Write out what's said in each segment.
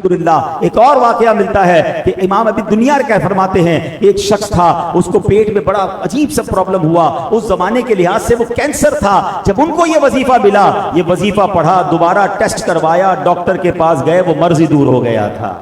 الحمدللہ ایک اور واقعہ ملتا ہے کہ امام ابی دنیا کہہ فرماتے ہیں ایک شخص تھا, اس کو پیٹ میں بڑا عجیب سا پرابلم ہوا, اس زمانے کے لحاظ سے وہ کینسر تھا. جب ان کو یہ وظیفہ ملا, یہ وظیفہ پڑھا, دوبارہ ٹیسٹ کروایا, ڈاکٹر کے پاس گئے, وہ مرض ہی دور ہو گیا تھا.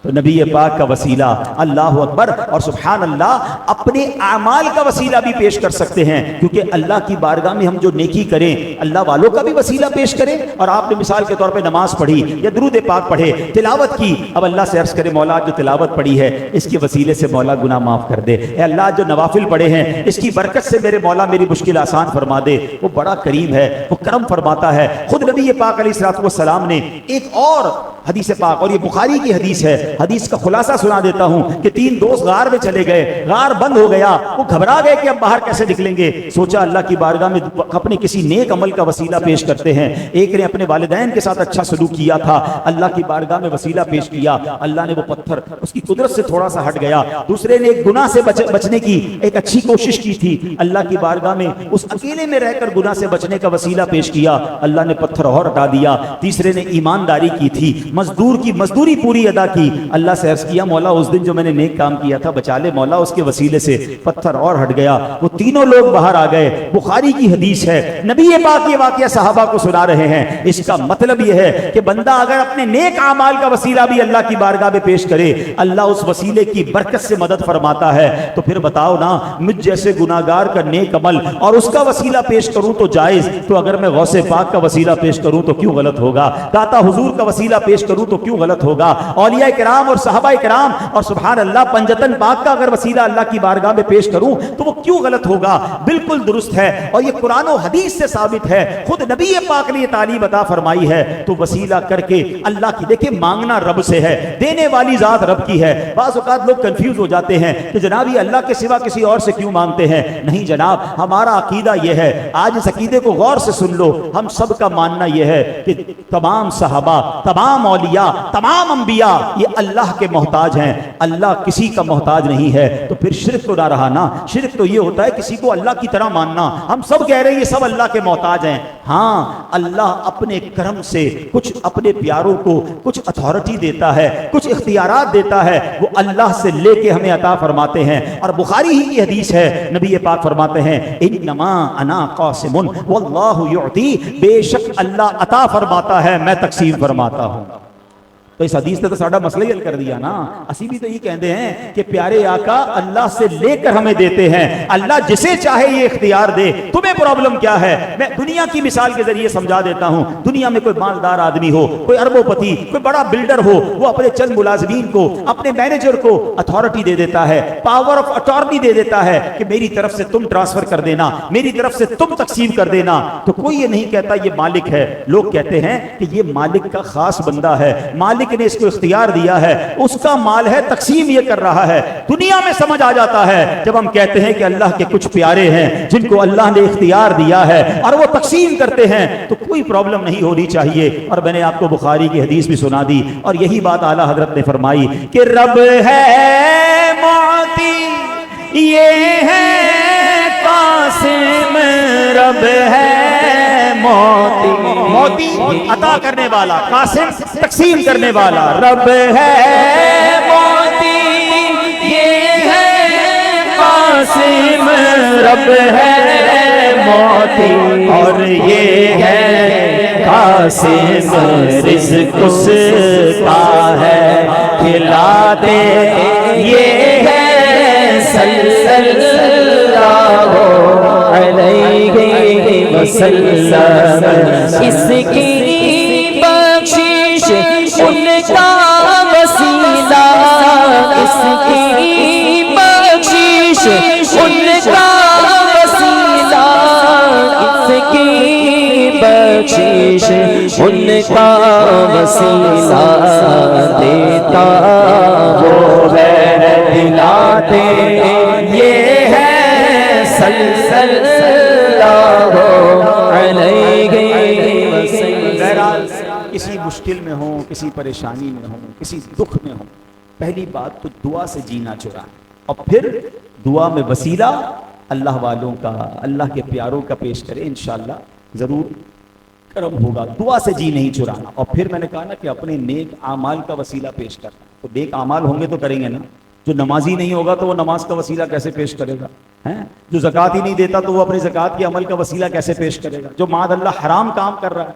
تو نبی پاک کا وسیلہ, اللہ اکبر اور سبحان اللہ, اپنے اعمال کا وسیلہ بھی پیش کر سکتے ہیں, کیونکہ اللہ کی بارگاہ میں ہم جو نیکی کریں اللہ والوں کا بھی وسیلہ پیش کریں. اور آپ نے مثال کے طور پہ نماز پڑھی یا درود پاک پڑھے, تلاوت کی, اب اللہ سے عرض کرے مولا جو تلاوت پڑھی ہے اس کے وسیلے سے مولا گناہ معاف کر دے, اے اللہ جو نوافل پڑھے ہیں اس کی برکت سے میرے مولا میری مشکل آسان فرما دے. وہ بڑا کریم ہے, وہ کرم فرماتا ہے. خود نبی پاک علیہ الصلوۃ والسلام نے ایک اور حدیث پاک, اور یہ بخاری کی حدیث ہے, حدیث کا خلاصہ سنا دیتا ہوں کہ 3 دوست غار میں چلے گئے, غار بند ہو گیا, وہ گھبرا گئے کہ اب باہر کیسے نکلیں گے. سوچا اللہ کی بارگاہ میں اپنے کسی نیک عمل کا وسیلہ پیش کرتے ہیں. ایک نے اپنے والدین کے ساتھ اچھا سلوک کیا تھا, اللہ کی بارگاہ میں وسیلہ پیش کیا, اللہ نے وہ پتھر اس کی قدرت سے تھوڑا سا ہٹ گیا. دوسرے نے ایک گناہ سے بچنے کی ایک اچھی کوشش کی تھی, اللہ کی بارگاہ میں اس اکیلے میں رہ کر گناہ سے بچنے کا وسیلہ پیش کیا, اللہ نے پتھر اور ہٹا دیا. تیسرے نے ایمانداری کی تھی, مزدوری پوری ادا کی, اللہ سے عرض کیا مولا اس دن جو میں نے نیک کام کیا تھا بچا لے مولا, اس کے وسیلے سے پتھر اور ہٹ گیا. وہ تینوں لوگ باہر آ گئے. بخاری کی حدیث ہے, نبی پاک یہ واقعہ صحابہ کو سنا رہے ہیں. اس کا مطلب یہ ہے کہ بندہ اگر اپنے نیک اعمال کا وسیلہ بھی اللہ کی بارگاہ میں پیش کرے, اللہ اس وسیلے کی برکت سے مدد فرماتا ہے. تو پھر بتاؤ نا, مجھ جیسے گناہگار کا نیک عمل اور اس کا وسیلہ پیش کروں تو جائز, تو اگر میں غوث پاک کا وسیلہ پیش کروں تو کیوں غلط ہوگا, داتا حضور کا وسیلہ پیش کروں تو کیوں غلط ہوگا, اولیاء کرام اور صحابہ کرام اور سبحان اللہ پنجتن پاک کا اگر وسیلہ اللہ کی بارگاہ میں پیش کروں تو وہ کیوں غلط ہوگا. بالکل درست ہے, اور یہ قرآن و حدیث سے ثابت ہے. خود نبی پاک نے یہ تعلیم عطا فرمائی ہے. تو وسیلہ کر کے اللہ کی, دیکھیں مانگنا رب سے ہے, دینے والی ذات رب کی ہے. بعض اوقات لوگ کنفیوز ہو جاتے ہیں کہ جناب یہ اللہ کے سوا کسی اور سے کیوں مانگتے ہیں. نہیں جناب, ہمارا عقیدہ یہ ہے, آج اس عقیدے کو غور سے سن لو, ہم سب کا ماننا یہ ہے کہ تمام صحابہ, تمام اولیاء, تمام انبیاء یہ اللہ کے محتاج ہیں, اللہ کسی کا محتاج نہیں ہے. تو پھر شرک تو نہ رہا نا. شرک تو یہ ہوتا ہے کسی کو اللہ کی طرح ماننا. ہم سب کہہ رہے ہیں یہ سب اللہ کے محتاج ہیں. ہاں, اللہ اپنے کرم سے کچھ اپنے پیاروں کو کچھ اتھارٹی دیتا ہے, کچھ اختیارات دیتا ہے, وہ اللہ سے لے کے ہمیں عطا فرماتے ہیں. اور بخاری ہی کی حدیث ہے, نبی پاک فرماتے ہیں انما انا قاسم واللہ یعطی, بے شک اللہ عطا فرماتا ہے میں تقسیم فرماتا ہوں. تو اس حدیث نے تو ساڈا مسئلہ ہی حل کر دیا نا. اسی بھی تو یہ کہتے ہیں کہ پیارے آقا اللہ سے لے کر ہمیں دیتے ہیں, اللہ جسے چاہے یہ اختیار دے. تمہیں پرابلم کیا ہے؟ میں دنیا کی مثال کے ذریعے سمجھا دیتا ہوں. دنیا میں کوئی مالدار آدمی ہو, کوئی اربوں پتی, کوئی بڑا بلڈر ہو, وہ اپنے چند ملازمین کو, اپنے مینیجر کو اتھارٹی دے دیتا ہے, پاور آف اٹارنی دے دیتا ہے کہ میری طرف سے تم ٹرانسفر کر دینا, میری طرف سے تم تقسیم کر دینا. تو کوئی یہ نہیں کہتا یہ مالک ہے. لوگ کہتے ہیں کہ یہ مالک کا خاص بندہ ہے, مالک نے اس کو اختیار دیا ہے, اس کا مال ہے, تقسیم یہ کر رہا ہے. دنیا میں سمجھ آ جاتا ہے جب ہم کہتے ہیں کہ اللہ کے کچھ پیارے ہیں جن کو اللہ نے اختیار دیا ہے اور وہ تقسیم کرتے ہیں, تو کوئی پرابلم نہیں ہونی چاہیے. اور میں نے آپ کو بخاری کی حدیث بھی سنا دی, اور یہی بات اعلیٰ حضرت نے فرمائی کہ رب ہے معطی, یہ ہے قاسم, رب ہے موتی عطا کرنے والا, قاسم تقسیم کرنے والا. رب ہے موتی, یہ ہے قاسم, رب ہے موتی, اور یہ ہے قاسم, رزق اس کا ہے کھلاتے, یہ ہے صلی اللہ علیہ وسلم, اس کی بخشش ان کا وسیلہ, اس کی بخشش ان کا وسیلہ, اس کی بخشش ان کا وسیلہ, دیتا وہ ہے دلاتے, یہ ہے صلی اللہ علیہ وسلم. کسی مشکل میں ہوں, کسی پریشانی میں ہوں, کسی دکھ میں ہوں, پہلی بات تو دعا سے جینا چرا, اور پھر دعا میں وسیلہ اللہ والوں کا, اللہ کے پیاروں کا پیش کرے. انشاءاللہ ضرور کرم ہوگا. دعا سے جی نہیں چرانا. اور پھر میں نے کہا نا کہ اپنے نیک اعمال کا وسیلہ پیش کرنا. تو نیک اعمال ہوں گے تو کریں گے نا. جو نمازی نہیں ہوگا تو وہ نماز کا وسیلہ کیسے پیش کرے گا؟ جو زکوٰۃ ہی نہیں دیتا تو وہ اپنی زکوٰۃ کے عمل کا وسیلہ کیسے پیش کرے گا؟ جو معاذ اللہ حرام کام کر رہا ہے،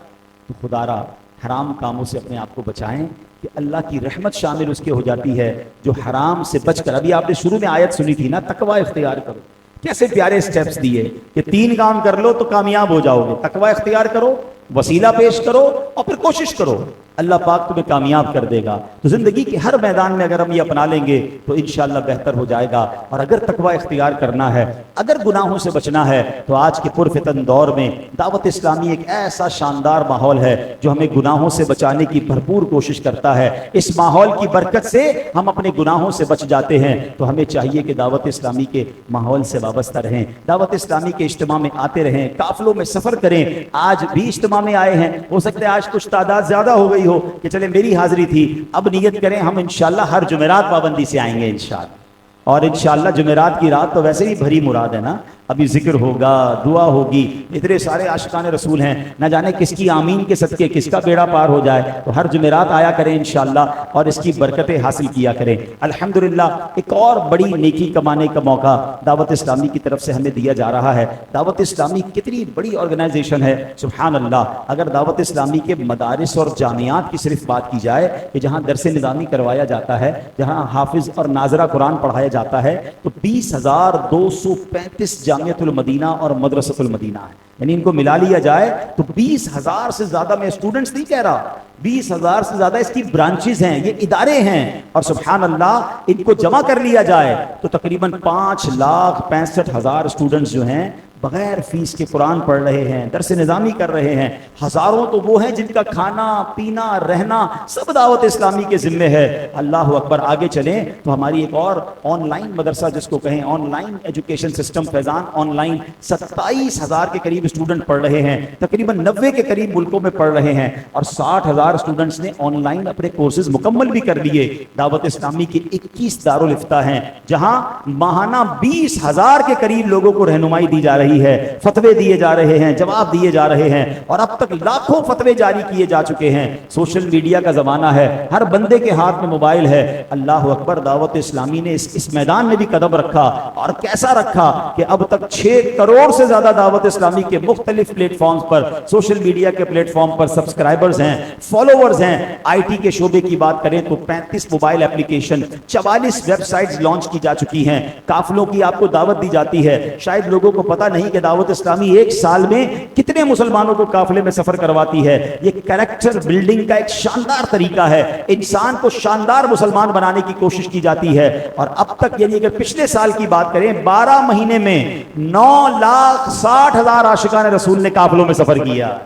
تو خدا را حرام کاموں سے اپنے آپ کو بچائیں کہ اللہ کی رحمت شامل اس کے ہو جاتی ہے. جو حرام سے بچ کر، ابھی آپ نے شروع میں آیت سنی تھی نا، تقوی اختیار کرو. کیسے پیارے سٹیپس دیے کہ 3 کام کر لو تو کامیاب ہو جاؤ گے. تقوی اختیار کرو، وسیلہ پیش کرو، اور پھر کوشش کرو. اللہ پاک تمہیں کامیاب کر دے گا. تو زندگی کے ہر میدان میں اگر ہم یہ اپنا لیں گے تو انشاءاللہ بہتر ہو جائے گا. اور اگر تقوی اختیار کرنا ہے، اگر گناہوں سے بچنا ہے، تو آج کے پرفتن دور میں دعوت اسلامی ایک ایسا شاندار ماحول ہے جو ہمیں گناہوں سے بچانے کی بھرپور کوشش کرتا ہے. اس ماحول کی برکت سے ہم اپنے گناہوں سے بچ جاتے ہیں. تو ہمیں چاہیے کہ دعوت اسلامی کے ماحول سے وابستہ رہیں، دعوت اسلامی کے اجتماع میں آتے رہیں، قافلوں میں سفر کریں. آج بھی اجتماع میں آئے ہیں، ہو سکتا ہے آج کچھ تعداد زیادہ ہو گئی ہو کہ چلے میری حاضری تھی. اب نیت کریں ہم انشاءاللہ ہر جمعرات پابندی سے آئیں گے انشاءاللہ. اور انشاءاللہ جمعرات کی رات تو ویسے ہی بھری مراد ہے نا. ابھی ذکر ہوگا، دعا ہوگی، اتنے سارے عاشقان رسول ہیں، نہ جانے کس کی آمین کے صدقے کس کا بیڑا پار ہو جائے. تو ہر جمعرات آیا کریں انشاءاللہ اور اس کی برکتیں حاصل کیا کریں. الحمدللہ ایک اور بڑی نیکی کمانے کا موقع دعوت اسلامی کی طرف سے ہمیں دیا جا رہا ہے. دعوت اسلامی کتنی بڑی آرگنائزیشن ہے، سبحان اللہ. اگر دعوت اسلامی کے مدارس اور جامعات کی صرف بات کی جائے کہ جہاں درس نظامی کروایا جاتا ہے، جہاں حافظ اور ناظرہ قرآن پڑھایا جاتا ہے، تو 20,235 جامعۃ المدینہ اور مدرسۃ المدینہ ہے. یعنی ان کو ملا لیا جائے تو 20,000 سے زیادہ، میں اسٹوڈنٹس نہیں کہہ رہا، 20,000 سے زیادہ اس کی برانچز ہیں، یہ ادارے ہیں. اور سبحان اللہ ان کو جمع کر لیا جائے تو تقریباً 5,65,000 اسٹوڈنٹس جو ہیں بغیر فیس کے قرآن پڑھ رہے ہیں، درس نظامی کر رہے ہیں. ہزاروں تو وہ ہیں جن کا کھانا پینا رہنا سب دعوت اسلامی کے ذمے ہے. اللہ اکبر. آگے چلیں تو ہماری ایک اور آن لائن مدرسہ جس کو کہیں on line education system Faizan on line, 27,000 کے قریب اسٹوڈنٹ پڑھ رہے ہیں، تقریباً 90 کے قریب ملکوں میں پڑھ رہے ہیں، اور 60,000 اسٹوڈنٹس نے آن لائن اپنے کورسز مکمل بھی کر لیے. دعوت اسلامی کے 21 دارالافتاء ہیں جہاں ماہانہ 20,000 کے قریب لوگوں کو رہنمائی دی جا رہی ہے، فتوے دیے جا رہے ہیں، جواب دیے جا رہے ہیں، اور اب تک لاکھوں فتوے جاری کیے جا چکے ہیں. سوشل میڈیا کا زمانہ ہے، ہر بندے کے ہاتھ میں موبائل ہے. اللہ اکبر. دعوت اسلامی نے اس میدان میں بھی قدم رکھا، اور کیسا رکھا کہ اب تک 6 کروڑ سے زیادہ دعوت اسلامی کے مختلف پلیٹ فارمز پر، سوشل میڈیا کے پلیٹ فارم پر سبسکرائبرز ہیں، فالوورز ہیں. آئی ٹی کے شعبے کی بات کریں تو 35 mobile application, 44 web sites launch کی جا چکی ہیں. قافلوں کی آپ کو دعوت دی جاتی ہے. شاید لوگوں کو پتہ نہیں کہ دعوت اسلامی ایک سال میں کتنے مسلمانوں کو قافلے میں سفر کرواتی ہے. یہ کریکٹر بلڈنگ کا ایک شاندار طریقہ ہے. انسان کو شاندار مسلمان بنانے کی کوشش کی جاتی ہے. اور اب تک یعنی اگر پچھلے سال کی بات کریں 12 مہینے میں 9,60,000 عاشقان رسول نے قافلوں میں سفر کیا.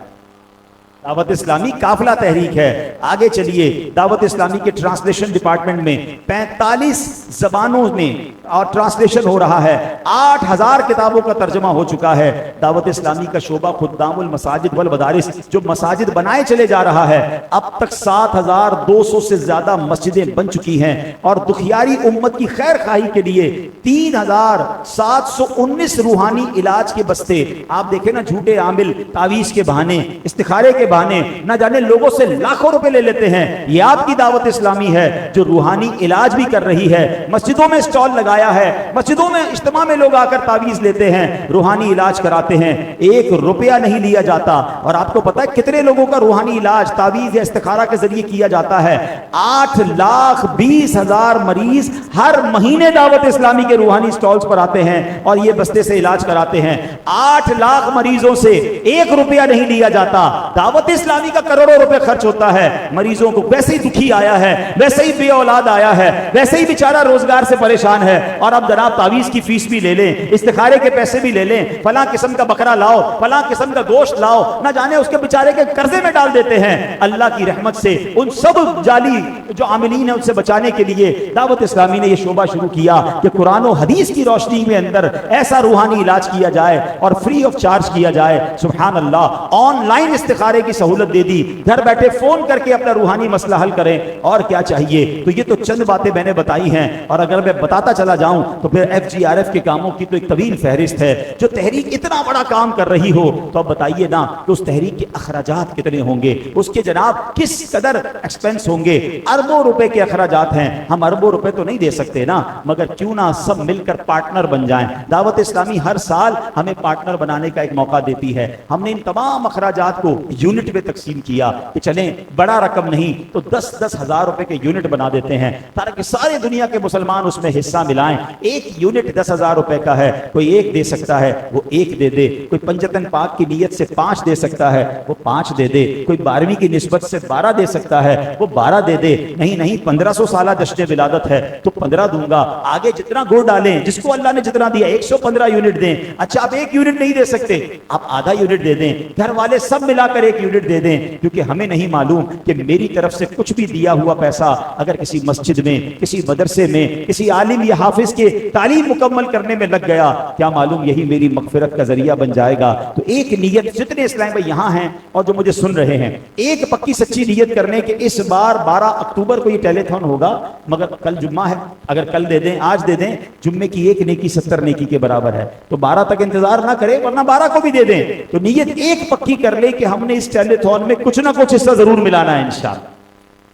دعوت اسلامی قافلہ تحریک ہے. آگے چلیے. دعوت اسلامی کے ٹرانسلیشن ڈپارٹمنٹ میں 45 زبانوں میں اور ٹرانسلیشن ہو رہا ہے. 8,000 کتابوں کا ترجمہ ہو چکا ہے. دعوت اسلامی کا شعبہ خدام المساجد والمدارس جو مساجد بنائے چلے جا رہا ہے، اب تک 7,200 سے زیادہ مسجدیں بن چکی ہیں. اور دکھیاری امت کی خیر خواہی کے لیے 3,719 روحانی علاج کے بستے. آپ دیکھیں نا، جھوٹے عامل تعویذ کے بہانے، استخارے کے بہانے نہ جانے لوگوں سے لاکھوں روپے لے لیتے ہیں. یہ آپ کی دعوت اسلامی ہے جو روحانی علاج بھی کر رہی ہے. مسجدوں میں اسٹال لگایا ہے، مسجدوں میں اجتماع میں لوگ آ کر تعویذ لیتے ہیں، روحانی علاج کراتے ہیں. 1 روپیہ نہیں لیا جاتا. اور آپ کو پتا ہے کتنے لوگوں کا روحانی علاج تعویذ یا استخارہ کے ذریعے کیا جاتا ہے؟ 8,20,000 مریض ہر مہینے دعوت اسلامی کے روحانی اسٹالز پر آتے ہیں اور یہ بستے سے علاج کراتے ہیں. 8 لاکھ مریضوں سے 1 روپیہ نہیں لیا جاتا. دعوت اسلامی کا کروڑوں روپے خرچ ہوتا ہے. مریضوں کو ویسے ہی دکھی آیا ہے، ویسے ہی بے اولاد آیا ہے، ویسے ہی بیچارہ روزگار سے پریشان ہے، اور اب جناب تعویذ کی فیس بھی لے لیں، استخارے کے پیسے بھی لے لیں، فلاں قسم کا بکرا لاؤ، فلاں قسم کا گوشت لاؤ، نہ جانے اس کے بیچارے کے قرضے میں ڈال دیتے ہیں. اللہ کی رحمت سے ان سب جعلی جو عاملین ہیں ان سے بچانے کے لیے دعوت اسلامی نے یہ شعبہ شروع کیا کہ قرآن و حدیث کی روشنی میں اندر ایسا روحانی علاج کیا جائے اور فری آف چارج کیا جائے. سبحان اللہ. آن لائن استخارے کی سہولت دے دی, گھر بیٹھے فون کر کے اپنا روحانی مسئلہ حل کریں, اور کیا چاہیے. تو یہ تو چند باتیں میں نے بتائی ہیں, اور اگر میں بتاتا چلا جاؤں تو پھر FGRF کے کاموں کی تو ایک طویل فہرست ہے. جو تحریک اتنا بڑا کام کر رہی ہو تو اب بتائیے نا کہ اس تحریک کے اخراجات کتنے ہوں گے, اس کے جناب کس قدر ایکسپینس ہوں گے. اربوں روپے کے اخراجات ہیں. ہم اربوں روپے تو نہیں دے سکتے نا, مگر کیوں نہ سب مل کر پارٹنر بن جائیں. دعوت اسلامی ہر سال ہمیں پارٹنر بنانے کا ایک موقع دیتی ہے. ہم نے ان تمام اخراجات کو یونٹ میں تقسیم کیا کہ چلیں بڑا رقم نہیں تو 10-10 ہزار روپے کے یونٹ بنا دیتے ہیں تاکہ سارے دنیا کے مسلمان اس میں حصہ ملائیں. ایک یونٹ 10,000 روپے کا ہے, کوئی ایک دے سکتا ہے وہ ایک دے دے, کوئی پنجتن پاک کی نیت سے 5 دے سکتا ہے وہ 5 دے دے, کوئی 12ویں کی نسبت سے 12 دے سکتا ہے وہ 12 دے دے. نہیں 1500 سالہ جشن ولادت ہے تو 15 دوں گا. آگے جتنا گڑ ڈالیں, جس کو اللہ نے جتنا دیا, 115 یونٹ دیں. اچھا آپ ایک یونٹ نہیں دے سکتے, آپ آدھا یونٹ دے دیں, گھر والے سب ملا کر ایک یونٹ دے دیں, کیونکہ ہمیں نہیں معلوم کہ میری طرف سے کچھ بھی دیا ہوا پیسہ اگر کسی مسجد میں, کسی مدرسے میں, کسی عالم یا حافظ کے تعلیم مکمل کرنے میں لگ گیا, کیا معلوم یہی میری مغفرت کا ذریعہ بن جائے گا. تو ایک نیت, جتنے اسلام بھائی یہاں ہیں اور جو مجھے سن رہے ہیں, ایک پکی سچی نیت کرنے کہ اس بار 12 اکتوبر کو یہ ٹیلی تھون ہوگا, مگر کل جمعہ ہے, اگر کل دے دیں, آج دے دیں, جمعے کی ایک نیکی 70 نیکی کے برابر ہے. تو 12 تک انتظار نہ کرے, ورنہ 12 کو بھی دے دیں. تو نیت ایک پکی کر لے کہ ہم نے اس ٹیلی تھون میں کچھ نہ کچھ حصہ ضرور ملانا ہے انشاءاللہ.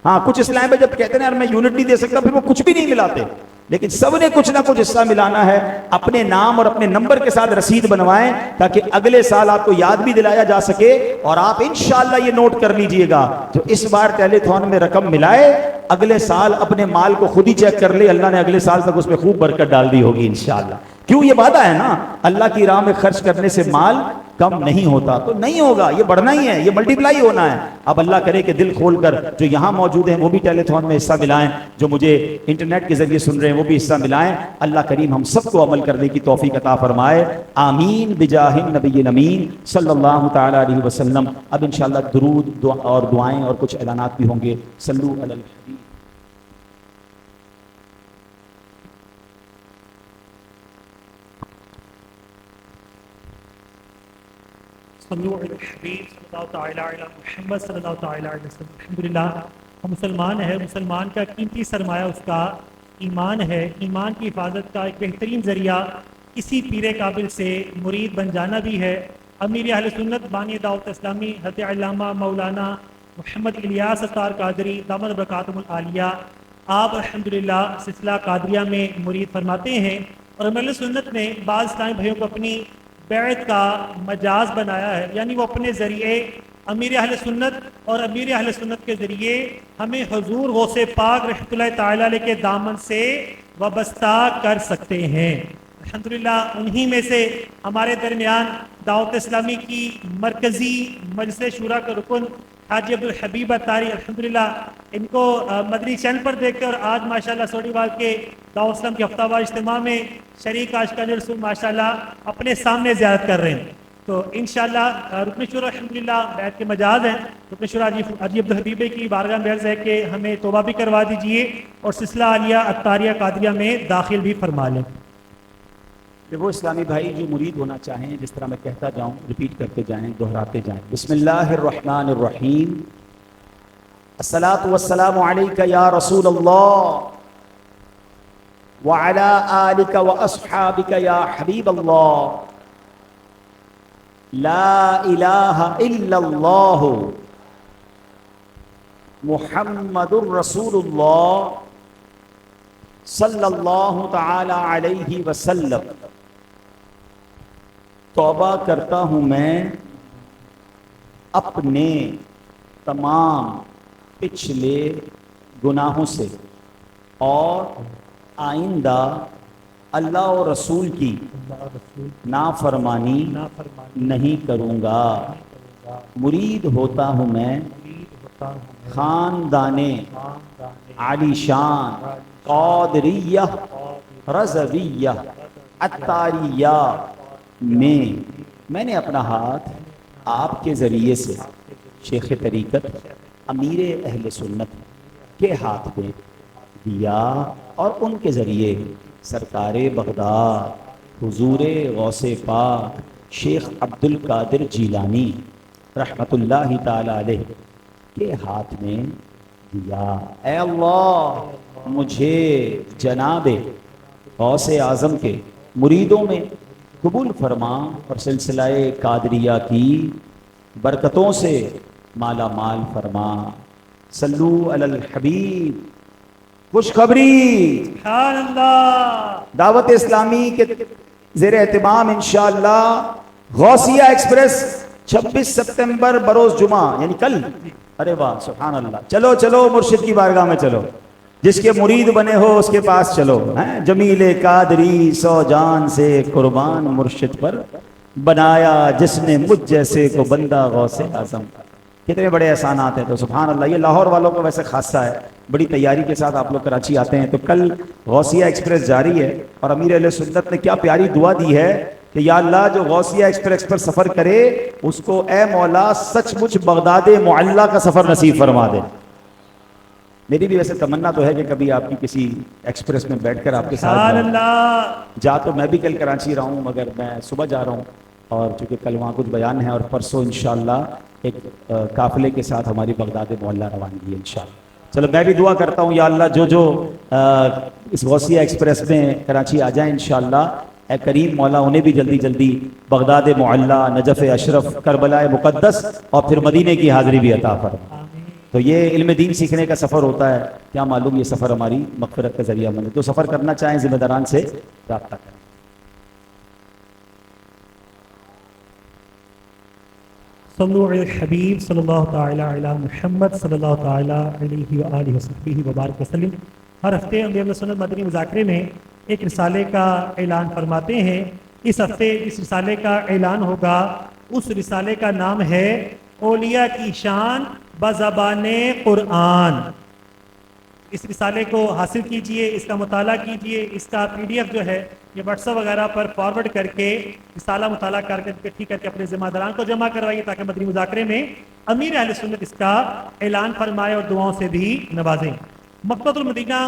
ہاں کچھ اسلام میں جب کہتے ہیں یار میں یونٹ نہیں دے سکتا, پھر وہ کچھ بھی نہیں ملاتے, لیکن سب نے کچھ نہ کچھ حصہ ملانا ہے. اپنے نام اور اپنے نمبر کے ساتھ رسید بنوائیں تاکہ اگلے سال آپ کو یاد بھی دلایا جا سکے. اور آپ انشاءاللہ یہ نوٹ کر لیجئے گا, جو اس بار ٹیلی تھون میں رقم ملائے, اگلے سال اپنے مال کو خود ہی چیک کر لے, اللہ نے اگلے سال تک اس میں خوب برکت ڈال دی ہوگی انشاءاللہ. کیوں, یہ وعدہ ہے نا, اللہ کی راہ میں خرچ کرنے سے مال کم نہیں ہوتا. تو نہیں ہوگا, یہ بڑھنا ہی ہے, یہ ملٹیپلائی ہونا ہے. اب اللہ کرے کہ دل کھول کر جو یہاں موجود ہیں وہ بھی ٹیلی تھون میں حصہ ملائیں, جو مجھے انٹرنیٹ کے ذریعے سن رہے ہیں وہ بھی حصہ ملائیں. اللہ کریم ہم سب کو عمل کرنے کی توفیق عطا فرمائے, آمین بجاہ النبی الامین صلی اللہ تعالی علیہ وسلم. اب انشاءاللہ درود اور دعائیں اور کچھ اعلانات بھی ہوں گے. صلو علی الحبیب. صلو علی الحبیب صلی اللہ تعالی علی محمد صلی اللہ تعالی علیہ وسلم. الحمدللہ ہم مسلمان ہیں, مسلمان کا قیمتی سرمایہ اس کا ایمان ہے. ایمان کی حفاظت کا ایک بہترین ذریعہ کسی پیر قابل سے مرید بن جانا بھی ہے. امیر اہل سنت بانی دعوت اسلامی حضرت علامہ مولانا محمد الیاس ستار قادری دامت برکاتہم العالیہ, آپ الحمدللہ سلسلہ قادریہ میں مرید فرماتے ہیں. اور امیر اہل سنت نے بعض اسلامی بھائیوں کو اپنی بیعت کا مجاز بنایا ہے, یعنی وہ اپنے ذریعے امیر اہل سنت اور امیر اہل سنت کے ذریعے ہمیں حضور غوث پاک رحمۃ اللہ تعالی علیہ کے دامن سے وابستہ کر سکتے ہیں. الحمدللہ انہی میں سے ہمارے درمیان دعوت اسلامی کی مرکزی مجلس شورا کا رکن حاجی عبدالحبیب اتاری, الحمدللہ ان کو مدنی چینل پر دیکھ کے اور آج ماشاءاللہ سوڑی وال کے دعوت اسلام کے ہفتہ وار اجتماع میں شریک عاشقان رسول ماشاءاللہ اپنے سامنے زیارت کر رہے ہیں. تو انشاءاللہ رکن شورا الحمدللہ بیعت کے مجاز ہیں. رکن شورا حاجی عبدالحبیب کی بارگاہ میں عرض ہے کہ ہمیں توبہ بھی کروا دیجئے اور سلسلہ عالیہ اتاریہ قادریہ میں داخل بھی فرما لیں. کہ وہ اسلامی بھائی جو مرید ہونا چاہیں, جس طرح میں کہتا جاؤں, ریپیٹ کرتے جائیں, دہراتے جائیں. بسم اللہ الرحمن الرحیم. الصلاۃ والسلام علیک یا رسول اللہ وعلی آلک واصحابک یا حبیب اللہ. لا الہ الا اللہ محمد الرسول اللہ صلی اللہ تعالی علیہ وسلم. توبہ کرتا ہوں میں اپنے تمام پچھلے گناہوں سے اور آئندہ اللہ اور رسول کی نافرمانی نہیں کروں گا. مرید ہوتا ہوں میں خاندان عالی شان قادریہ رضویہ اتاریہ میں نے اپنا ہاتھ آپ کے ذریعے سے شیخ طریقت امیر اہل سنت کے ہاتھ پہ دیا اور ان کے ذریعے سرکار بغداد حضور غوث پاک شیخ عبد القادر جیلانی رحمت اللہ تعالی علیہ کے ہاتھ میں دیا، اے اللہ مجھے جناب غوث اعظم کے مریدوں میں قبول فرما اور سلسلہ قادریہ کی برکتوں سے مالا مال فرما۔ صلو علی الحبیب۔ خوشخبری، سبحان اللہ۔ دعوت اسلامی کے زیر اہتمام انشاءاللہ غوثیہ ایکسپریس 26 سپتمبر بروز جمعہ یعنی کل، ارے واہ سبحان اللہ، چلو چلو مرشد کی بارگاہ میں چلو، جس کے مرید بنے ہو اس کے پاس چلو، جمیل قادری سو جان سے قربان مرشد پر بنایا جس نے مجھ جیسے کو بندہ غوث اعظم۔ کتنے بڑے احسانات ہیں، تو سبحان اللہ۔ یہ لاہور والوں کو ویسے خاصہ ہے، بڑی تیاری کے ساتھ آپ لوگ کراچی آتے ہیں، تو کل غوثیہ ایکسپریس جاری ہے، اور امیر اہل سنت نے کیا پیاری دعا دی ہے کہ یا اللہ جو غوثیہ ایکسپریس پر سفر کرے اس کو اے مولا سچ مچ بغداد معلیٰ کا سفر نصیب فرما دے۔ میری بھی ویسے تمنا تو ہے کہ کبھی آپ کی کسی ایکسپریس میں بیٹھ کر آپ کے ساتھ سبحان جاؤں۔ اللہ۔ جا تو میں بھی کل کراچی رہا ہوں، مگر میں صبح جا رہا ہوں، اور چونکہ کل وہاں کچھ بیان ہے، اور پرسوں انشاءاللہ ایک قافلے کے ساتھ ہماری بغداد معلیٰ روانگی ہے انشاءاللہ۔ چلو میں بھی دعا کرتا ہوں یا اللہ جو اس غوثیہ ایکسپریس میں کراچی آ جائیں انشاءاللہ، اے کریم مولا انہیں بھی جلدی جلدی بغداد معلیٰ، نجف اشرف، کربلا مقدس اور پھر مدینے کی حاضری بھی عطا فرما۔ تو یہ علم دین سیکھنے کا سفر ہوتا ہے، کیا معلوم یہ سفر ہماری مغفرت کا ذریعہ بنے۔ تو سفر کرنا چاہیں ذمہ داران سے رابطہ کریں۔ صلو علی الحبیب صلی اللہ تعالی علی محمد صلی اللہ تعالی علیہ وآلہ وصحبہ وبارک وسلم۔ ہر ہفتے امیر اہل سنت مدنی مذاکرے میں ایک رسالے کا اعلان فرماتے ہیں۔ اس ہفتے اس رسالے کا اعلان ہوگا۔ اس رسالے کا نام ہے اولیاء کی شان بزبان قرآن۔ اس رسالے کو حاصل کیجئے، اس کا مطالعہ کیجئے، اس کا PDF جو ہے یہ واٹس ایپ وغیرہ پر فارورڈ کر کے رسالہ مطالعہ کر کے ٹھیک کر کے اپنے ذمہ داران کو جمع کروائیے، تاکہ مدنی مذاکرے میں امیر اہل سنت اس کا اعلان فرمائے اور دعاؤں سے بھی نوازیں۔ مکتبۃ المدینہ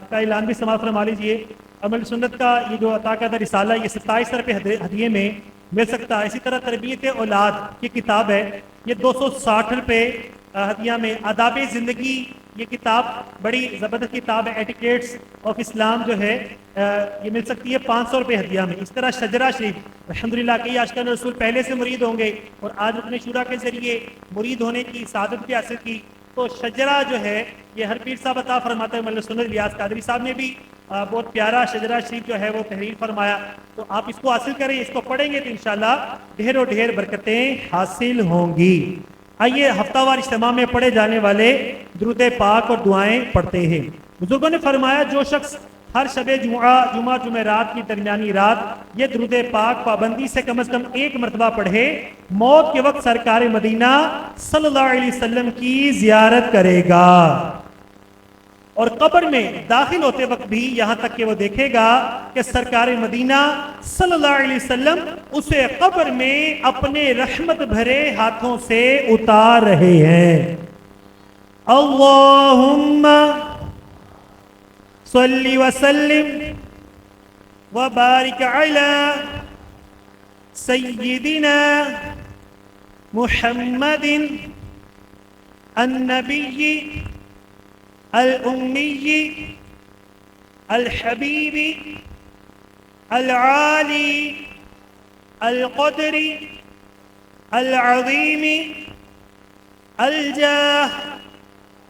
کا اعلان بھی سماعت فرما لیجیے۔ امیر اہل سنت کا یہ جو عطا کردہ رسالہ یہ 27 روپے ہدیے میں مل سکتا ہے۔ اسی طرح تربیت اولاد کی کتاب ہے، یہ 260 روپے ہدیہ میں۔ آداب زندگی یہ کتاب بڑی زبردست کتاب ہے، ایٹیکیٹس آف اسلام جو ہے یہ مل سکتی ہے 500 روپے ہدیہ میں۔ اس طرح شجرہ شریف الحمدللہ کئی عاشقان رسول پہلے سے مرید ہوں گے اور آج رکن شورا کے ذریعے مرید ہونے کی سعادت بھی حاصل کی، تو شجرہ جو ہے یہ ہر پیر صاحب عطا فرماتے ہیں۔ مولوی سنت ریاض قادری صاحب نے بھی بہت پیارا شجرہ شریف جو ہے وہ تحریر فرمایا، تو آپ اس کو حاصل کریں، اس کو پڑھیں گے تو انشاءاللہ ڈھیر و ڈھیر برکتیں حاصل ہوں گی۔ آئیے ہفتہ وار اجتماع میں پڑھے جانے والے درود پاک اور دعائیں پڑھتے ہیں۔ بزرگوں نے فرمایا جو شخص ہر شب جمعہ جمعرات کی درمیانی رات یہ درود پاک پابندی سے کم از کم ایک مرتبہ پڑھے، موت کے وقت سرکار مدینہ صلی اللہ علیہ وسلم کی زیارت کرے گا، اور قبر میں داخل ہوتے وقت بھی یہاں تک کہ وہ دیکھے گا کہ سرکار مدینہ صلی اللہ علیہ وسلم اسے قبر میں اپنے رحمت بھرے ہاتھوں سے اتار رہے ہیں۔ اللہم صلی وسلم وبارک علی سیدنا محمد النبی الأمی الحبیب العالی القدر العظیم الجاہ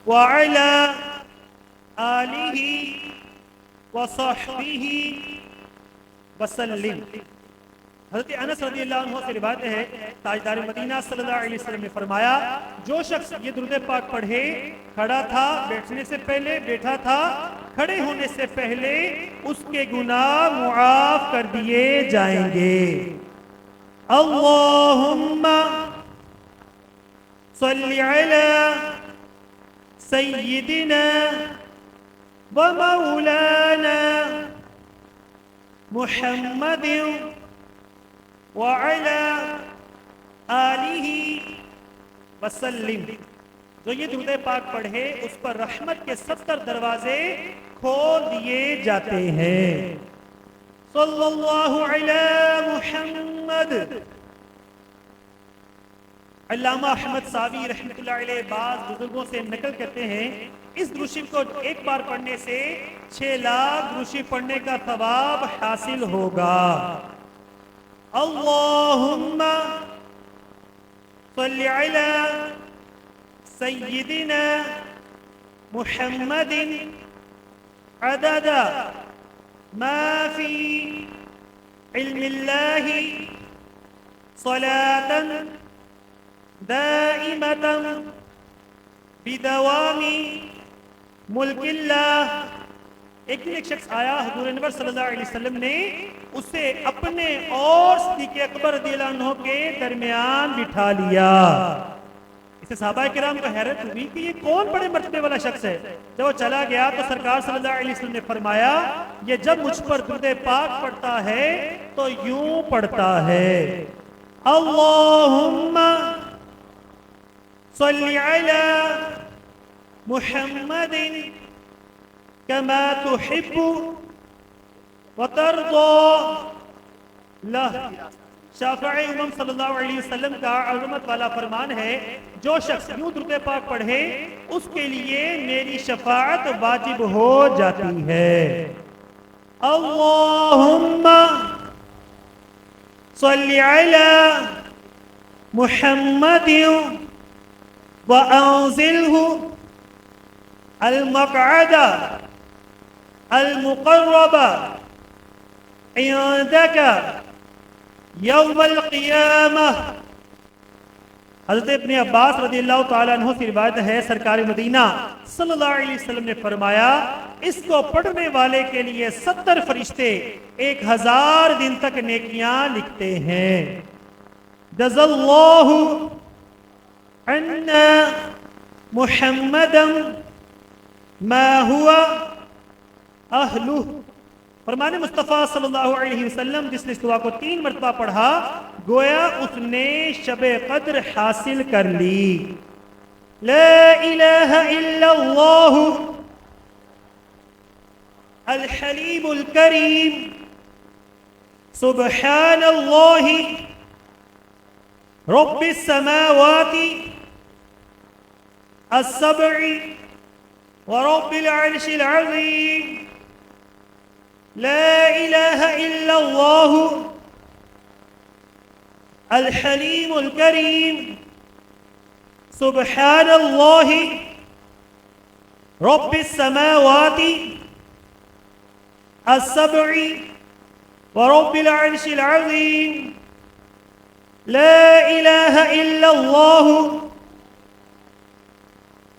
وعلى آلہ وصحبہ وسلم۔ حضرت انس رضی اللہ عنہ سے روایت ہے، تاجدار مدینہ صلی اللہ علیہ وسلم نے فرمایا جو شخص یہ درود پاک پڑھے، کھڑا تھا بیٹھنے سے پہلے، بیٹھا تھا کھڑے ہونے سے پہلے، اس کے گناہ معاف کر دیے جائیں گے۔ اللہم صلی علی سیدنا و مولانا محمد وعلى آلہ وسلم۔ جو یہ درود پاک پڑھے اس پر رحمت کے 70 دروازے کھول دیے جاتے ہیں۔ صلی اللہ علی محمد علامہ احمد صاوی رحمۃ اللہ علیہ بعض بزرگوں سے نقل کرتے ہیں اس درود شریف کو ایک بار پڑھنے سے 6 لاکھ درود شریف پڑھنے کا ثواب حاصل ہوگا. اللہم صلی علی سیدنا محمد عدد ما فی علم اللہ صلاة دائمة بدوام ملک اللہ. ایک دن ایک شخص آیا، حضور انور صلی اللہ علیہ وسلم نے اسے اپنے اور صدیق اکبر رضی اللہ عنہ کے درمیان بٹھا لیا. اسے صحابہ کرام کو حیرت ہوئی کہ یہ کون بڑے مرتبے والا شخص ہے. جب وہ چلا گیا تو سرکار صلی اللہ علیہ وسلم نے فرمایا یہ جب مجھ پر درود پاک پڑھتا ہے تو یوں پڑھتا ہے اللہم صلی علی محمد کما تحب وترضى لہ. شافعی امم صلی اللہ علیہ وسلم کا عظمت والا فرمان ہے جو شخص یوں درود پاک پڑھے اس کے لیے میری شفاعت واجب ہو جاتی ہے. اللہم صلی علی محمد وانزلہ المقعد المقرب عندک یوم القیامہ. حضرت ابن عباس رضی اللہ تعالیٰ عنہ سے روایت ہے سرکار مدینہ صلی اللہ علیہ وسلم نے فرمایا اس کو پڑھنے والے کے لیے 70 فرشتے 1000 دن تک نیکیاں لکھتے ہیں. جزا اللہ عنا محمدا ما ہوا اہلہ. فرمان مصطفیٰ صلی اللہ علیہ وسلم جس نے اس دعا کو 3 مرتبہ پڑھا گویا اس نے شب قدر حاصل کر لی. لا الہ الا اللہ الحلیم الکریم سبحان اللہ رب السماوات السبع ورب العرش العظیم. لا الہ الا اللہ الحلیم الکریم سبحان اللہ رب السماوات السبع ورب العرش العظیم. لا الہ الا اللہ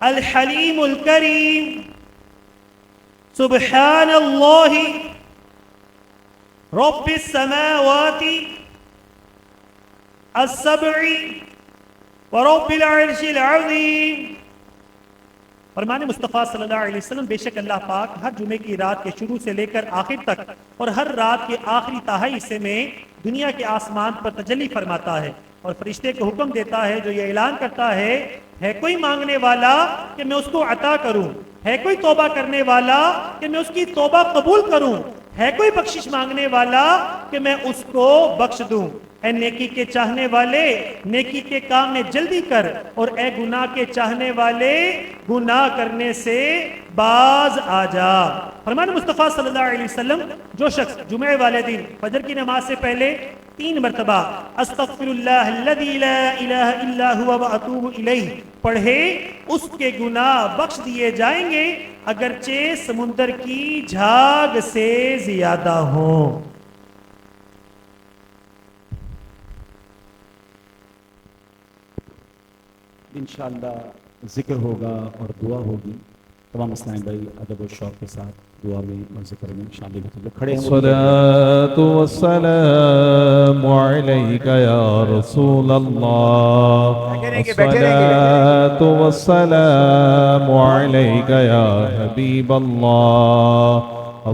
الحلیم الکریم سبحان اللہ رب السماوات السبع ورب العرش العظیم. فرمان مصطفیٰ صلی اللہ علیہ وسلم بے شک اللہ پاک ہر جمعے کی رات کے شروع سے لے کر آخر تک اور ہر رات کے آخری تہائی حصے میں دنیا کے آسمان پر تجلی فرماتا ہے اور فرشتے کو حکم دیتا ہے جو یہ اعلان کرتا ہے کوئی مانگنے والا کہ میں اس کو عطا کروں, ہے کوئی توبہ کرنے والا کہ میں اس کی توبہ قبول کروں, ہے کوئی بخشش مانگنے والا کہ میں اس کو بخش دوں. اے نیکی کے چاہنے والے نیکی کے کام میں جلدی کر اور اے گناہ کے چاہنے والے گناہ کرنے سے باز آ جا. فرمان مصطفیٰ صلی اللہ علیہ وسلم جو شخص جمعے والے دن فجر کی نماز سے پہلے 3 مرتبہ استغفر اللہ الذی لا الہ الا هو واتوب الیہ پڑھے اس کے گناہ بخش دیے جائیں گے اگرچہ سمندر کی جھاگ سے زیادہ ہوں. انشاءاللہ ذکر ہوگا اور دعا ہوگی. تمام اسلام بھائی ادب و شوق کے ساتھ دعا میں اور ذکر میں شامل ہوتے ہیں. کھڑے ہیں. الصلاة والسلام علیک یا رسول اللہ, الصلاة والسلام علیک یا حبیب اللہ,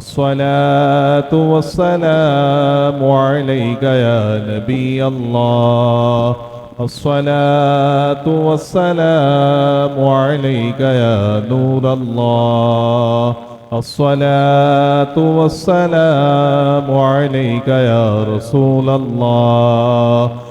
الصلاة والسلام علیک یا نبی اللہ, الصلاة والسلام علیک یا نور اللہ, الصلاة والسلام علیک یا رسول اللہ,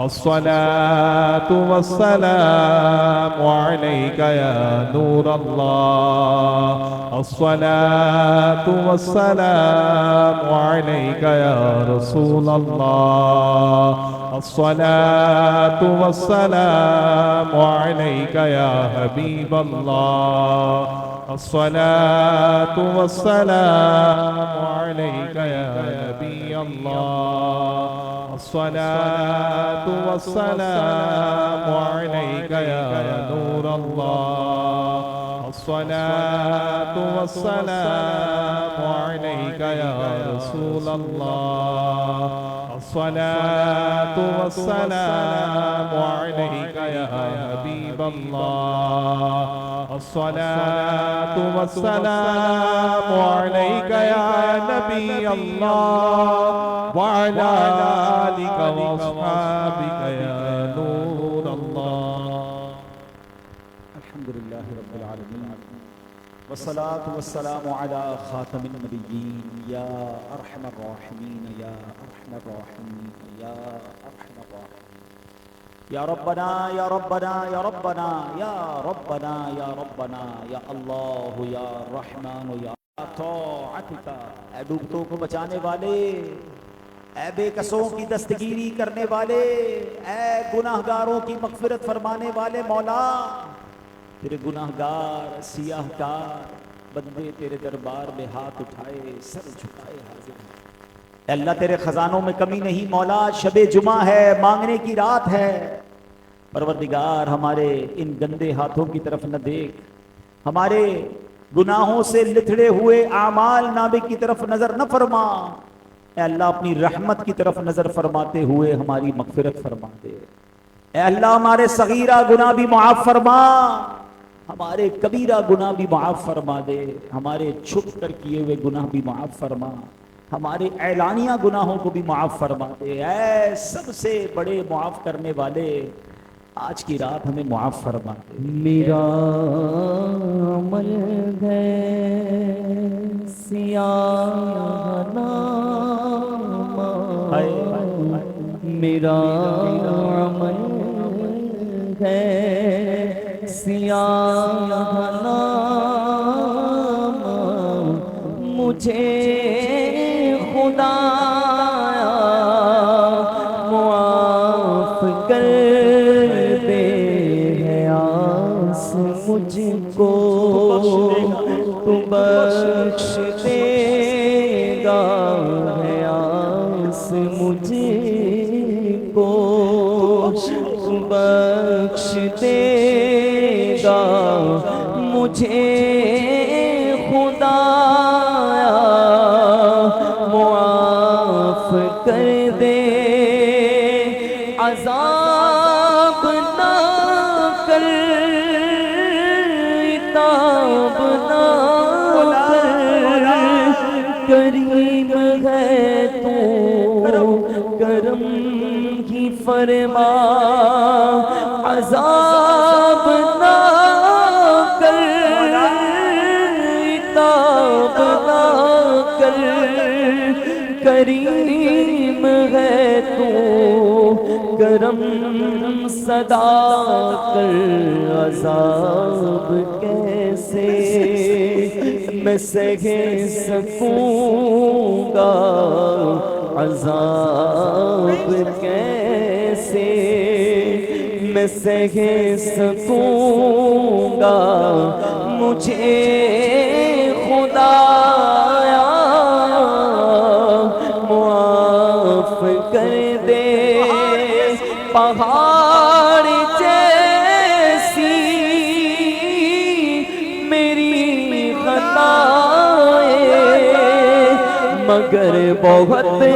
الصلاة والسلام عليك يا نور الله الصلاة والسلام عليك يا رسول الله الصلاة والسلام عليك يا حبيب الله الصلاة والسلام عليك يا نبي الله الصلاة والسلام عليك يا نور الله الصلاة والسلام عليك يا رسول الله الصلاة والسلام عليك يا حبيب الله الصلاة والسلام عليك يا نبي الله وعلى آلك وأصحابك يا نور الله. الحمد لله رب العالمين والصلاة والسلام على خاتم النبيين يا أرحم الراحمين يا أرحم الراحمين يا أرحم الراحمين يا ربنا يا ربنا يا ربنا يا ربنا يا ربنا يا الله يا رحمن يا طاعتك. اے ڈوبتوں کو بچانے والے، اے بے کسوں کی دستگیری کرنے والے، اے گناہگاروں کی مغفرت فرمانے والے مولا، تیرے گناہگار سیاہ کار بندے تیرے دربار میں ہاتھ اٹھائے سر جھکائے حاضر ہیں. اے اللہ تیرے خزانوں میں کمی نہیں مولا، شب جمعہ ہے، مانگنے کی رات ہے. پروردگار ہمارے ان گندے ہاتھوں کی طرف نہ دیکھ، ہمارے گناہوں سے لتھڑے ہوئے اعمال نامے کی طرف نظر نہ فرما. اے اللہ اپنی رحمت کی طرف نظر فرماتے ہوئے ہماری مغفرت فرما دے. اے اللہ ہمارے صغیرہ گناہ بھی معاف فرما، ہمارے کبیرہ گناہ بھی معاف فرما دے، ہمارے چھپ کر کیے ہوئے گناہ بھی معاف فرما، ہمارے اعلانیہ گناہوں کو بھی معاف فرما دے. اے سب سے بڑے معاف کرنے والے، آج کی رات ہمیں معاف فرما دے. میرا عمل ہے سیاہ نامہ، میرا عمل ہے سیاہ نامہ، مجھے خدا معاف کر دے، ہے آس مجھ کو تو بخش دے گا، ہے آس مجھ کو تو بخش دے گا، مجھے خدا معاف کر دے. عذاب نہ کر، عتاب نہ کر، کریم ہے تو کرم ہی فرما. عذاب نہ کر، عتاب نہ کر، کریم ہے تو کرم صدا کر. عذاب کیسے میں سہ سکوں گا، عذاب کیسے میں سہ سکوں گا، مجھے خدا معاف کر دے. پہاڑ جیسی میری خطائیں، مگر بہت ہے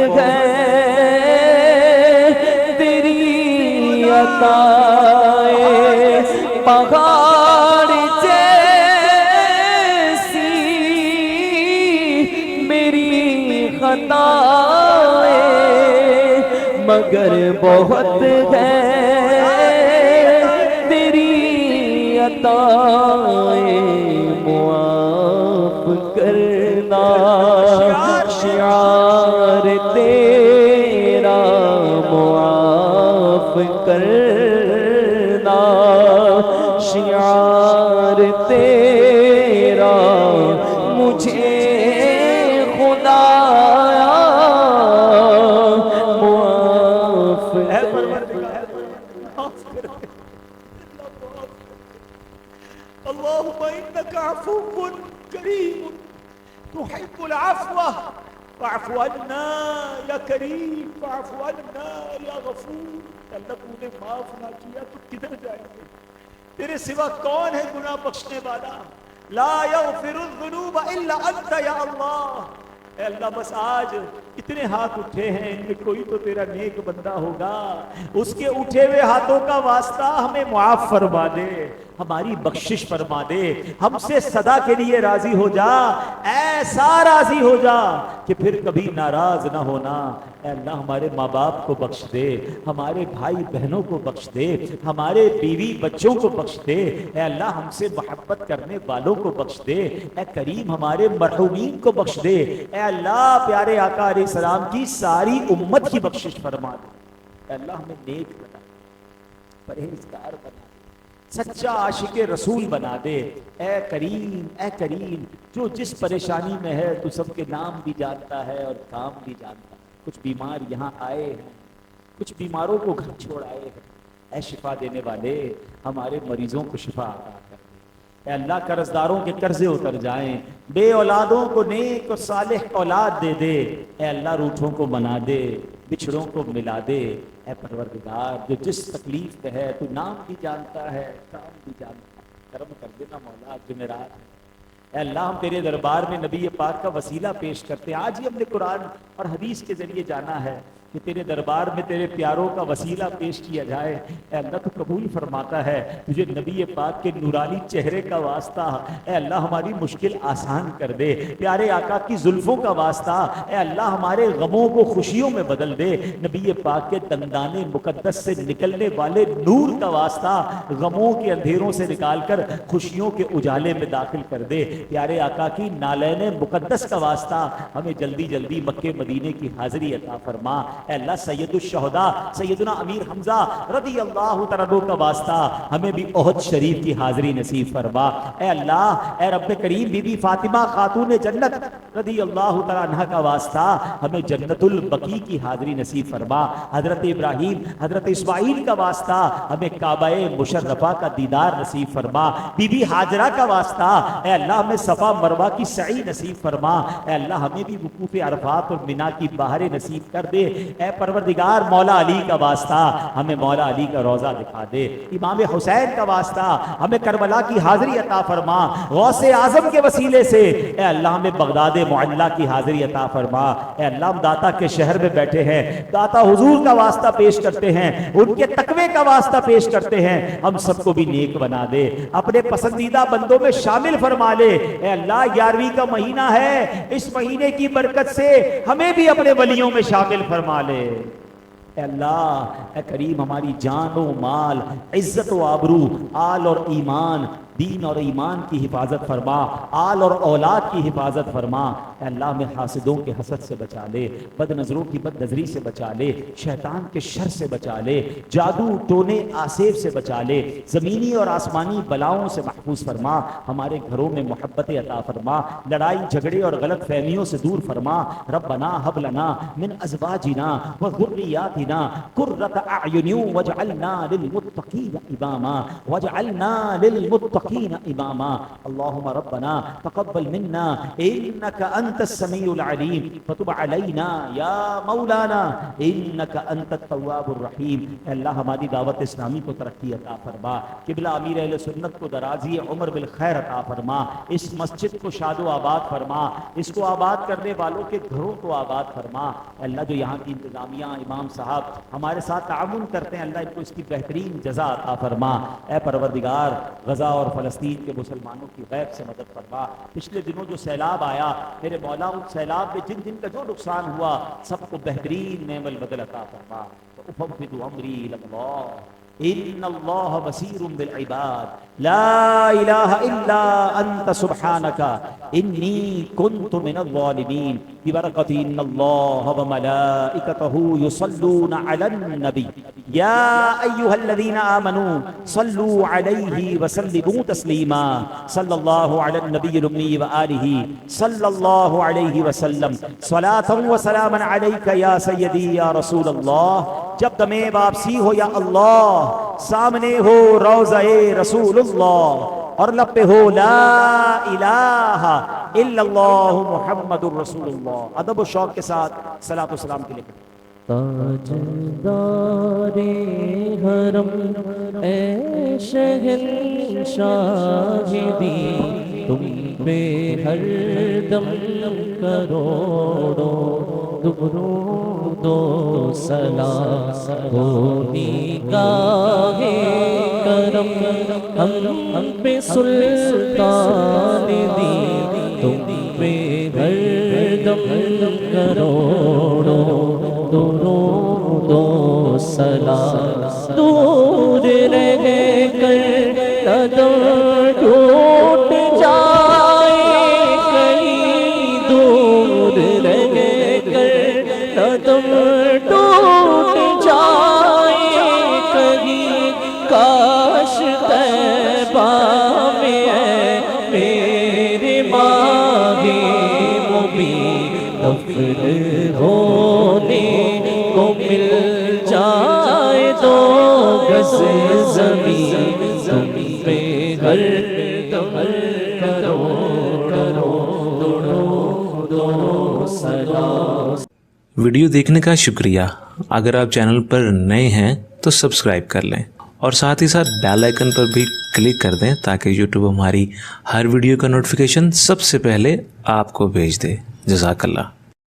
تیری عطائیں. پہاڑ جیسی میری خطائیں، مگر بہت ہے تیری عطائیں. معاف کرنا شعار تیرا، معاف کرنا شعار تیرا مجھے خدایا معاف اے پروردگار معاف کر دے اللہم انک عفو کریم تحب العفو فاعف عنا یا کریم فاعف عنا یا غفور. اللہ تو نے معاف نہ کیا تو کدھر جائیں گے؟ تیرے سوا کون ہے گناہ بخشنے والا؟ لا یغفر الذنوب الا انت یا اللہ. اے اللہ بس آج اتنے ہاتھ اٹھے ہیں، ان میں کوئی تو تیرا نیک بندہ ہوگا، اس کے اٹھے ہوئے ہاتھوں کا واسطہ ہمیں معاف فرما دے، ہماری بخشش فرما دے، ہم سے صدا کے لیے راضی ہو جا، ایسا راضی ہو جا کہ پھر کبھی ناراض نہ ہونا. اے اللہ ہمارے ماں باپ کو بخش دے، ہمارے بھائی بہنوں کو بخش دے، ہمارے بیوی بچوں کو بخش دے. اے اللہ ہم سے محبت کرنے والوں کو بخش دے. اے کریم ہمارے مرحومین کو بخش دے. اے اللہ پیارے آقا علیہ السلام کی ساری امت کی بخشش فرما دے. اے اللہ ہمیں نیک بنا دے، پرہیزگار بنا دے، سچا عاشق رسول بنا دے. اے کریم اے کریم، جو جس پریشانی میں ہے تو سب کے نام بھی جانتا ہے اور کام بھی جانتا ہے. کچھ بیمار یہاں آئے ہیں، کچھ بیماروں کو گھر چھوڑ آئے ہیں. اے شفا دینے والے ہمارے مریضوں کو شفا عطا کر دے. اے اللہ قرضداروں کے قرضے اتر جائیں، بے اولادوں کو نیک اور صالح اولاد دے دے. اے اللہ روٹھوں کو منا دے، بچھڑوں کو ملا دے. اے پروردگار جو جس تکلیف میں ہے تو نام بھی جانتا ہے، کام بھی جانتا ہے، کرم کر دینا مولا. جمعرات اے اللہ ہم تیرے دربار میں نبی پاک کا وسیلہ پیش کرتے ہیں. آج ہی ہم نے قرآن اور حدیث کے ذریعے جانا ہے کہ تیرے دربار میں تیرے پیاروں کا وسیلہ پیش کیا جائے. اے اللہ تو قبول فرماتا ہے. تجھے نبی پاک کے نورانی چہرے کا واسطہ اے اللہ ہماری مشکل آسان کر دے. پیارے آقا کی زلفوں کا واسطہ اے اللہ ہمارے غموں کو خوشیوں میں بدل دے. نبی پاک کے دندان مقدس سے نکلنے والے نور کا واسطہ غموں کے اندھیروں سے نکال کر خوشیوں کے اجالے میں داخل کر دے. پیارے آقا کی نالین مقدس کا واسطہ ہمیں جلدی جلدی مکے مدینے کی حاضری عطا فرما. اے اللہ سید الشہداء سیدنا امیر حمزہ رضی اللہ تعالیٰ عنہ کا واسطہ ہمیں بھی احد شریف کی حاضری نصیب فرما. اے اللہ اے رب کریم بی بی فاطمہ خاتون جنت رضی اللہ تعالیٰ عنہ کا واسطہ ہمیں جنت البقیع کی حاضری نصیب فرما. حضرت ابراہیم حضرت اسماعیل کا واسطہ ہمیں کعبہ مشرفہ کا دیدار نصیب فرما. بی بی ہاجرہ کا واسطہ اے اللہ ہمیں صفا مروہ کی سعی نصیب فرما. اے اللہ ہمیں بھی وقوف عرفات اور منا کی بہاریں نصیب کر دے. اے پروردگار مولا علی کا واسطہ ہمیں مولا علی کا روضہ دکھا دے. امام حسین کا واسطہ ہمیں کربلا کی حاضری عطا فرما. غوث اعظم کے وسیلے سے اے اللہ ہمیں بغداد معلّہ کی حاضری عطا فرما. اے اللہ ہم داتا کے شہر میں بیٹھے ہیں، داتا حضور کا واسطہ پیش کرتے ہیں، ان کے تقوی کا واسطہ پیش کرتے ہیں. ہم سب کو بھی نیک بنا دے، اپنے پسندیدہ بندوں میں شامل فرما لے. اے اللہ 11ویں کا مہینہ ہے، اس مہینے کی برکت سے ہمیں بھی اپنے ولیوں میں شامل فرما لے. اے اللہ اے کریم ہماری جان و مال، عزت و آبرو، آل اور ایمان، دین اور ایمان کی حفاظت فرما، آل اور اولاد کی حفاظت فرما. اے اللہ ہمیں حاسدوں کے حسد سے بچا لے، بد نظروں کی بد نظری سے بچا لے، شیطان کے شر سے بچا لے، جادو ٹونے آسیب سے بچا لے، زمینی اور آسمانی بلاؤں سے محفوظ فرما. ہمارے گھروں میں محبت عطا فرما، لڑائی جھگڑے اور غلط فہمیوں سے دور فرما. ربنا هب لنا من ازواجنا وذرياتنا قرة اعين واجعلنا للمتقين اماما واجعلنا للمتقين اماما. اللهم ربنا تقبل منا انك انت السميع العليم فتب علينا يا مولانا انك انت التواب الرحيم. اے اللہ ہماری دعوت اسلامی کو ترقی عطا فرما، قبلہ امیر اہل سنت کو درازی عمر بالخیر عطا فرما. اس مسجد کو شاد و آباد فرما، اس کو آباد کرنے والوں کے گھروں کو آباد فرما. اے اللہ جو یہاں کی انتظامیہ امام صاحب ہمارے ساتھ تعاون کرتے ہیں، اللہ ان کو اس کی بہترین جزا عطا فرما. اے پروردگار غزہ اور فلسطین کے مسلمانوں کی غیب سے مدد فرما. پچھلے دنوں جو سیلاب آیا میرے مولا، ان سیلاب میں جن جن کا جو نقصان ہوا سب کو بہترین نعم البدل عطا فرما. افوض امری الی اللہ ان اللہ بصیر بالعباد لا الہ الا انت سبحانک انی کنت من الظالمین ببرکۃ ان اللہ وملائکتہ یصلون علی النبی یا ایھا الذین آمنوا صلوا علیہ وسلموا تسلیما صلی اللہ علی النبی الامی وآلہ صلی اللہ علیہ وسلم صلاۃ وسلاما علیک یا سیدی یا رسول اللہ. جب تمہیں واپسی ہو یا اللہ سامنے ہو روضہ رسول اللہ اور لب پہ ہو لا الہ الا اللہ محمد الرسول اللہ. ادب و شوق کے ساتھ صلاۃ و سلام کے لیے تاجدار حرم اے شہنشاہ دی تم پہ ہر دم کروڑوں درود و سلام ہونی گاہ کرم ہم پہ سلطان دی تم پہ ہر دم کروڑوں درود و سلام. دور رہ کر قدم ٹوٹ جائے کہیں دور رہ کر قدم ٹوٹ جائے کہیں کاش طیبہ میں ہے میرے ماہ مبین دفن ہونے کو مل جائے تو گز زمین زمین پہ ہر دم کرو سلام. ویڈیو دیکھنے کا شکریہ. اگر آپ چینل پر نئے ہیں تو سبسکرائب کر لیں اور ساتھ ہی ساتھ بیل آئیکن پر بھی کلک کر دیں تاکہ یوٹیوب ہماری ہر ویڈیو کا نوٹیفیکیشن سب سے پہلے آپ کو بھیج دے. جزاک اللہ.